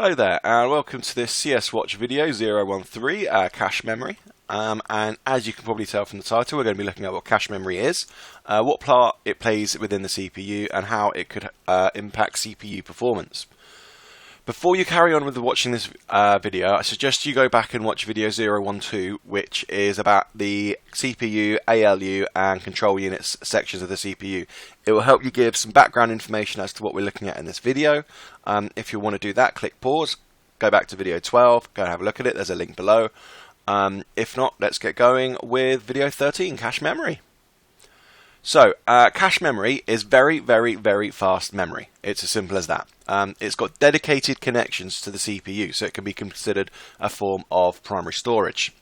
Hello there, and welcome to this CS Watch video 013, cache memory. And as you can probably tell from the title, we're going to be looking at what cache memory is, what part it plays within the CPU, and how it could impact CPU performance. Before you carry on with watching this video, I suggest you go back and watch video 012, which is about the CPU, ALU, and control units sections of the CPU. It will help you give some background information as to what we're looking at in this video. If you want to do that, click pause, go back to video 12, go and have a look at it. There's a link below. If not, let's get going with video 13, cache memory. So, cache memory is very, very, very fast memory. It's as simple as that. It's got dedicated connections to the CPU, so it can be considered a form of primary storage.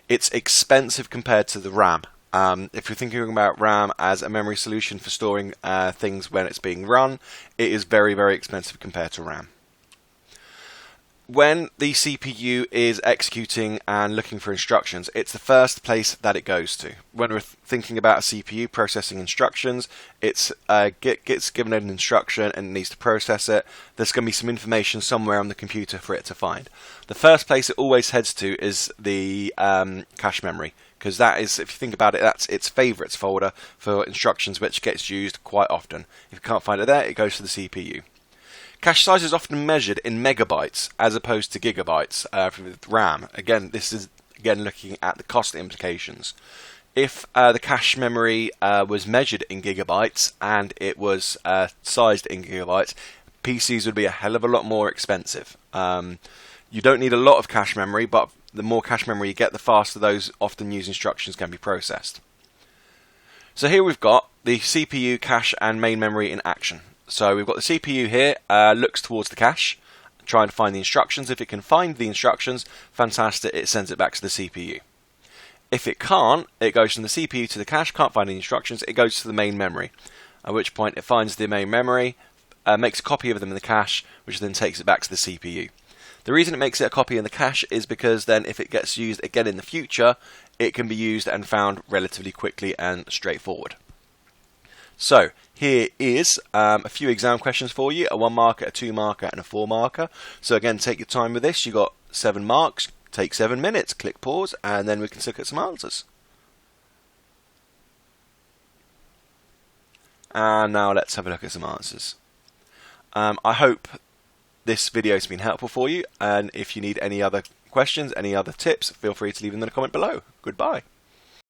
It's expensive compared to the RAM. If you're thinking about RAM as a memory solution for storing things when it's being run, it is very, very expensive compared to RAM. When the CPU is executing and looking for instructions, it's the first place that it goes to. When we're thinking about a CPU processing instructions, it gets given an instruction and it needs to process it. There's going to be some information somewhere on the computer for it to find. The first place it always heads to is the cache memory, because that is, if you think about it, that's its favorites folder for instructions, which gets used quite often. If you can't find it there, it goes to the CPU. Cache size is often measured in megabytes as opposed to gigabytes with RAM. Again, this is looking at the cost implications. If the cache memory was measured in gigabytes and it was sized in gigabytes, PCs would be a hell of a lot more expensive. You don't need a lot of cache memory, but the more cache memory you get, the faster those often used instructions can be processed. So here we've got the CPU, cache, and main memory in action. So we've got the CPU here, looks towards the cache, trying to find the instructions. If it can find the instructions, fantastic, it sends it back to the CPU. If it can't, it goes from the CPU to the cache, can't find any instructions, it goes to the main memory. At which point it finds the main memory, makes a copy of them in the cache, which then takes it back to the CPU. The reason it makes it a copy in the cache is because then if it gets used again in the future, it can be used and found relatively quickly and straightforward. So, here is a few exam questions for you, a 1 marker, a 2 marker, and a 4 marker. So again, take your time with this. You've got 7 marks, take 7 minutes, click pause, and then we can look at some answers. And now let's have a look at some answers. I hope this video has been helpful for you, and if you need any other questions, any other tips, feel free to leave them in the comment below. Goodbye.